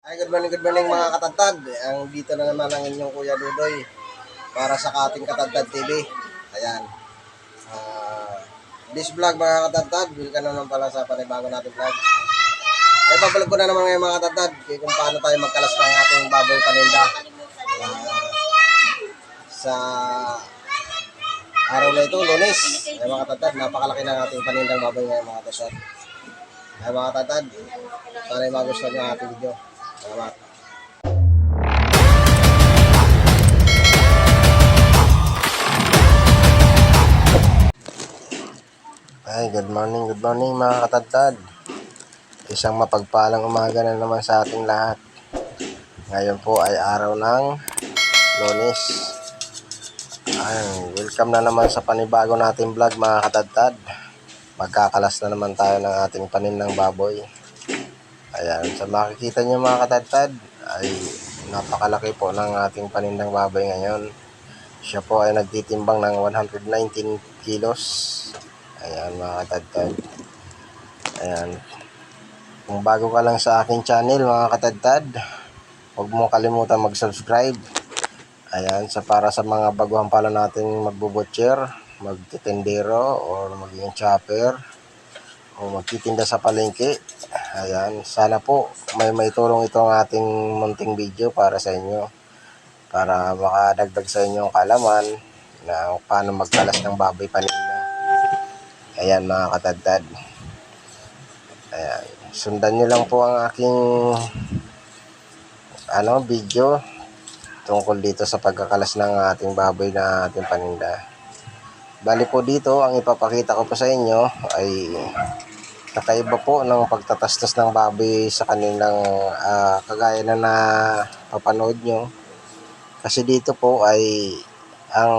Ay, good morning mga katantad. Dito na naman ang inyong Kuya Dudoy para sa Kating Katantad TV. Ayan. Ah, this vlog mga katantad, welcome na naman pala sa panibago natin vlog. Ay, babalik ko na naman ngayon mga katantad kung paano tayo magkalas ng ating baboy paninda. Sa araw na ito, Lunes. Ay mga katantad, napakalaki ng ating panindang baboy ngayon mga katantad. Ay mga katantad, sana ay magustuhan ng ating video. Salamat. Ay, good morning mga katantad. Isang mapagpalang umaga na naman sa ating lahat. Ngayon po ay araw ng Lunes. Ay, welcome na naman sa panibago nating vlog mga katantad. Magkakalas na naman tayo ng ating paninang baboy. Ayan, sa makikita nyo mga katantad ay napakalaki po ng ating panindang baboy ngayon. Siya po ay nagtitimbang ng 119 kilos. Ayan mga katantad. Ayan. Kung bago ka lang sa aking channel mga katantad, huwag mo kalimutan mag-subscribe. Ayan, para sa mga baguhan pala natin magbubutcher, magtitindero, or maging chopper, o magtitinda sa palengke. Ayan, sana po may maitulong itong ating munting video para sa inyo. Para makadagdag sa inyong kaalaman na paano magkalas ng baboy paninda. Ayan mga katantad. Ayan, sundan nyo lang po ang aking video tungkol dito sa pagkakalas ng ating baboy na ating paninda. Bali po dito, ang ipapakita ko po sa inyo ay kakaiba po ng pagtatastas ng baboy sa kanilang kagaya na papanood nyo. Kasi dito po ay ang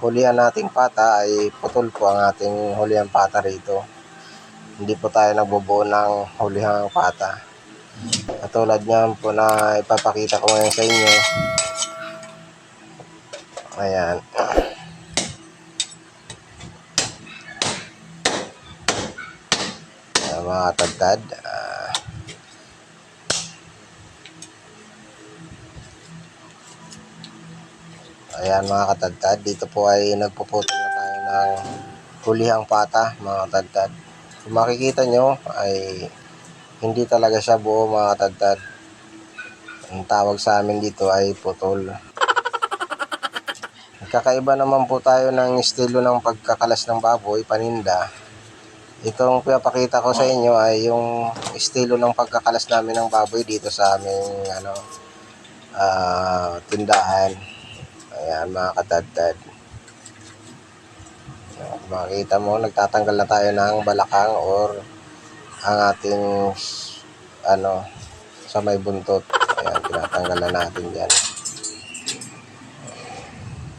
hulihan nating pata ay putol po ang ating hulihan pata rito. Hindi po tayo nagbubuo ng hulihang pata. Katulad niyan po na ipapakita ko ngayon sa inyo. Ayan. Mga katantad. Ayan mga katantad. Dito po ay nagpuputol na tayo ng hulihang pata mga katantad. Kung makikita nyo ay hindi talaga siya buo mga katantad. Ang tawag sa amin dito ay putol. Kakaiba naman po tayo ng estilo ng pagkakalas ng baboy paninda. Itong pinapakita ko sa inyo ay yung estilo ng pagkakalas namin ng baboy dito sa aming tindahan. Ayan mga katantad. Makita mo, nagtatanggal na tayo ng balakang or ang ating sa may buntot. Ayan, tinatanggal na natin yan.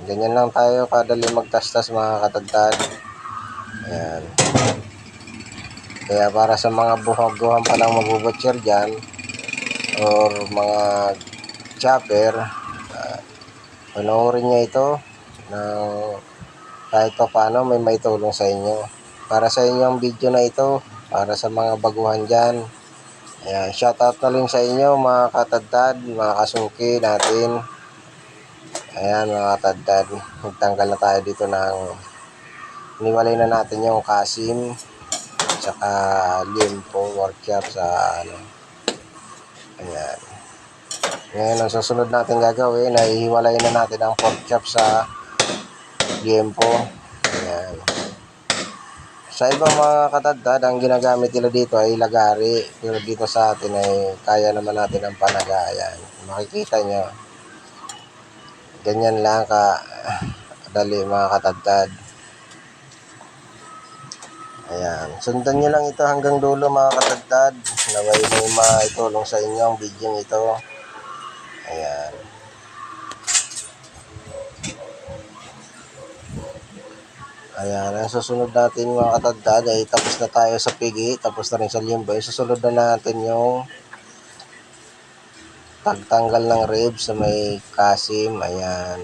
Ganyan lang tayo kadali magtastas mga katantad. Ayan. Kaya para sa mga buhag-buhan pa lang magbubutcher dyan or mga chopper, panoorin nyo ito ng kahit pa paano may maitulong sa inyo. Para sa inyo ang video na ito, para sa mga baguhan dyan. Ayan, shoutout na rin sa inyo mga katantad, mga kasungki natin. Ayan mga katantad, nagtanggal na tayo dito ng iniwalay na natin yung kasim tsaka limpo workshop sa ayan. Ngayon ang susunod natin gagawin ay hiwalay na natin ang pork chop sa limpo. Ayan. Sa ibang mga katantad, ang ginagamit nila dito ay lagari, pero dito sa atin ay kaya naman natin ang panaga. Ayan, makikita nyo ganyan lang kadali mga katantad. Ayan, sundan nyo lang ito hanggang dulo mga katantad, na may maitulong sa inyo ang video ito. Ayan. Ayan, ang susunod natin mga katantad ay tapos na tayo sa pigi, tapos na rin sa limbo. Susunod na natin yung tagtanggal ng ribs sa may kasim. Ayan.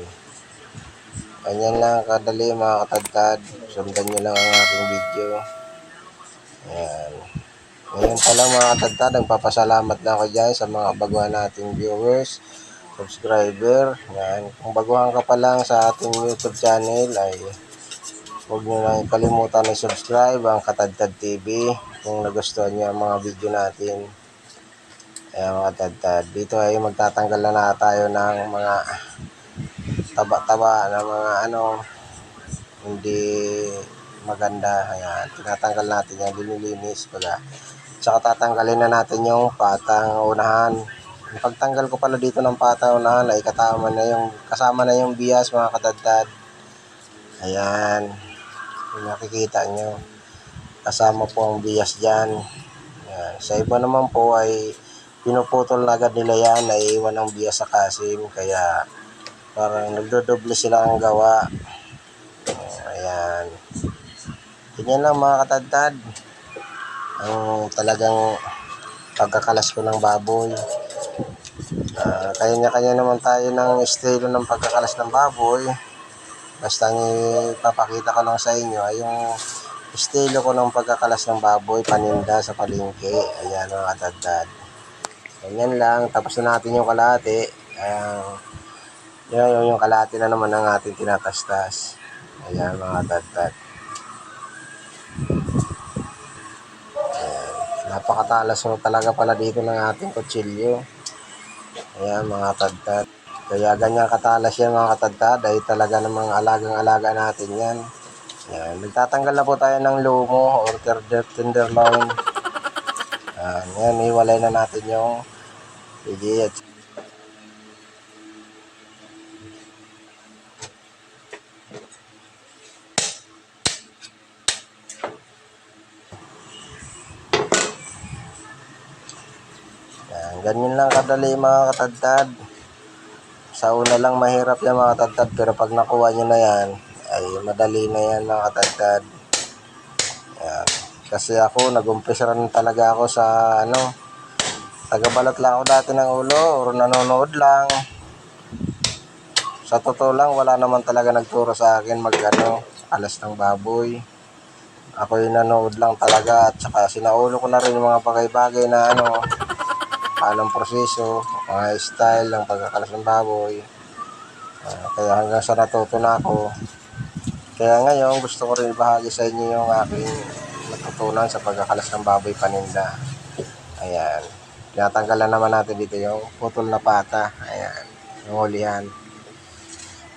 Ganyan lang kadali mga katantad. Sundan nyo lang ang aking video. Ayan. Ngayon pa lang mga katadtad, nagpapasalamat na ako dyan sa mga baguhan nating viewers, subscriber. Yan. Kung baguhan ka pa lang sa ating YouTube channel ay huwag nyo lang kalimutan na subscribe ang Katadtad TV kung nagustuhan nyo ang mga video natin. Ayan mga katadtad, dito ay magtatanggal na tayo ng mga taba-taba na mga hindi maganda. Ayan, tinatanggal natin yan, linilinis pala. Tsaka tatanggalin na natin yung patang unahan. Yung pagtanggal ko pala dito ng patang unahan ay kasama na yung bias mga katadtad. Ayan, kung nakikita nyo, kasama po ang bias dyan. Ayan. Sa iba naman po ay pinuputol na agad nila yan, naiiwan ang bias sa kasim, kaya parang nagdodoble sila ang gawa. Ayan, ganyan lang mga katadtad ang talagang pagkakalas ko ng baboy. Kanya-kanya naman tayo ng estilo ng pagkakalas ng baboy. Basta ang ipapakita ko lang sa inyo ay yung estilo ko ng pagkakalas ng baboy paninda sa palengke. Ayan mga katadtad, ganyan lang. Tapos na natin yung kalahati. Yung kalahati na naman ang ating tinatastas. Ayan mga katadtad, napakatalas mo talaga pala dito ng ating kutsilyo. Ayan mga katadtad, kaya ganyan katalas yan mga katadtad, ay talaga namang alagang-alaga natin yan. Ayan, nagtatanggal na po tayo ng lumo or tenderloin. Ayan, iwalay na natin yung pigi at ganyan lang kadali mga katadtad. Sa una lang mahirap yan mga katadtad, pero pag nakuha nyo na yan ay madali na yan mga katadtad. Ayan. Kasi ako nag-umpisa rin talaga ako sa tagabalat lang ako dati ng ulo or nanonood lang. Sa totoo lang wala naman talaga nagturo sa akin alas ng baboy. Ako yung nanood lang talaga, at saka sinaulo ko na rin yung mga bagay-bagay na anong proseso, mga style ng pagkakalas ng baboy. Kaya hanggang sa natuto na ako. Kaya ngayon gusto ko rin ibahagi sa inyo yung aking natutunan sa pagkakalas ng baboy paninda. Ayan, tinatanggalan naman natin dito yung putol na pata. Ayan, yung hulihan.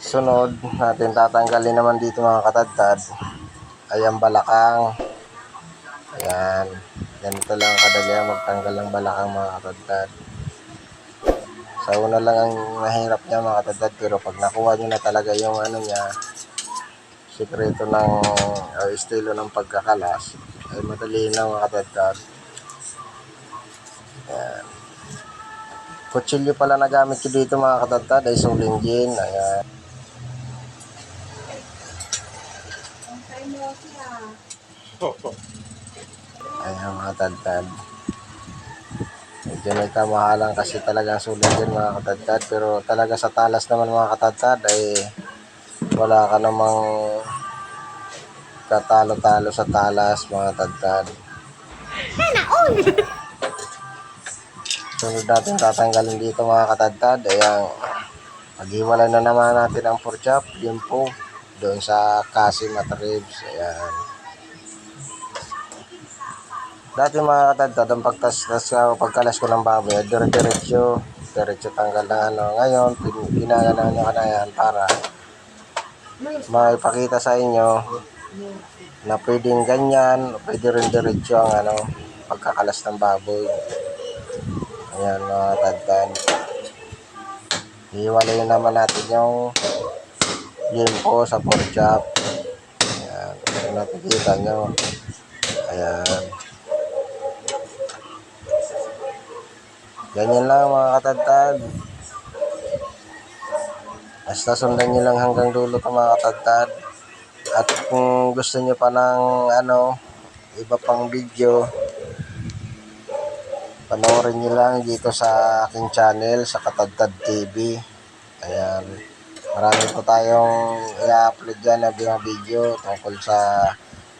Sunod natin tatanggalin naman dito mga katadtad ay ang balakang. Ayan, ganito lang kadali ang magtanggal ng balakang mga katadtad. Sa una lang ang mahirap niya mga katadtad, pero pag nakuha nyo na talaga yung niya, sikreto ng estilo ng pagkakalas, ay madali na mga katadtad. Ayan, kutsilyo pala na gamit ko dito mga katadtad ay sulinggin. Ayan. Ayan mga katadtad, medyo may kamahalan kasi talaga sulit din mga katadtad, pero talaga sa talas naman mga katadtad ay wala ka namang katalo-talo sa talas mga katadtad. Sunod natin tatanggalin dito mga katadtad ay ang maghiwalay na naman natin ang pork chop, limpo doon sa kasim at ribs. Ayan, dati mga katadtad ang pagkalas ko ng baboy ay diretso tanggal na ngayon ginagawa nyo ka na yan para maipakita sa inyo na pwedeng ganyan, pwede rin diretso ang pagkakalas ng baboy. Ayan mga katadtad, iwalay naman natin yung limpo sa pork chop. Ayan, kung nakikita nyo. Ayan, ganyan lang mga katadtad. Basta sundan nyo lang hanggang dulo ito mga katadtad. At kung gusto nyo pa ng iba pang video, panoorin nyo lang dito sa aking channel sa Katadtad TV. Ayan, marami po tayong i-upload dyan na mga video tungkol sa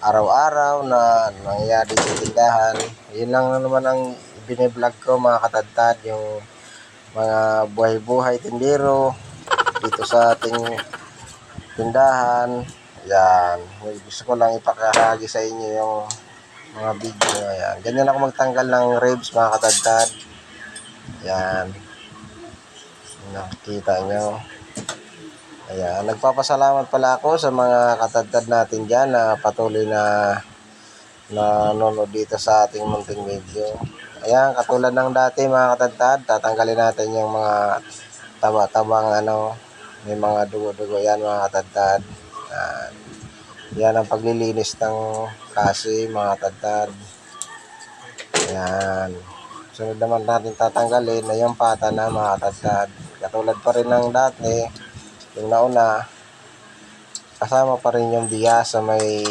araw-araw na nangyayari sa tindahan. Yun lang naman ang biniblog ko mga katadtad, yung mga buhay-buhay tindero dito sa ating tindahan. Yan, gusto ko lang ipakahagi sa inyo yung mga video. Ayan, ganyan ako magtanggal ng ribs mga katadtad. Yan, nakikita nyo. Ayan, nagpapasalamat pala ako sa mga katadtad natin dyan na patuloy na nanonood dito sa ating munting video. Ayan, katulad ng dati mga katadtad, tatanggalin natin yung mga taba-tabang may mga dugo-dugo yan mga katadtad. Yan ang paglilinis ng kasi mga katadtad. Ayan. Sunod naman natin tatanggalin na yung pata na mga katadtad. Katulad pa rin ng dati, yung nauna, kasama pa rin yung bigas sa may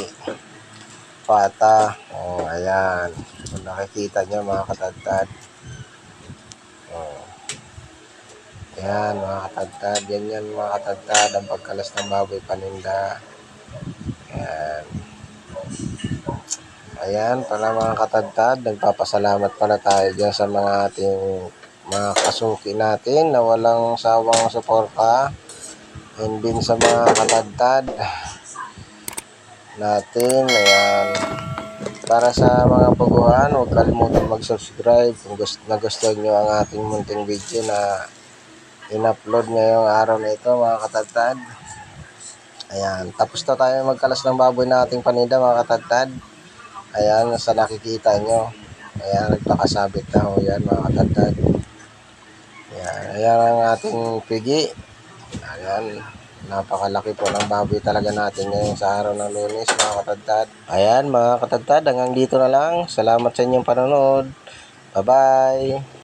pata. Oh, ayan. Kung nakikita nyo mga katadtad. Oh. Ayan mga katadtad. Yan mga katadtad. Ang pagkalas ng baboy paninda. Ayan. Ayan pala mga katadtad. Nagpapasalamat pala tayo dyan sa mga ating mga kasuki natin na walang sawang suporta. And din sa mga katadtad natin. Ayan. Para sa mga baguhan, huwag kalimutan mag-subscribe kung nagustuhan nyo ang ating munting video na in-upload ngayong araw na ito mga katadtad. Ayan, tapos na tayo magkalas ng baboy na ating paninda mga katadtad. Ayan, sa nakikita nyo. Ayan, nagpakasabit na ho yan mga katadtad. Ayan, ayan ang ating pigi. Ayan, napakalaki po ng baboy talaga natin ngayon sa araw ng Lunes mga katadtad. Ayan mga katadtad, hanggang dito na lang. Salamat sa inyong panonood. Bye bye.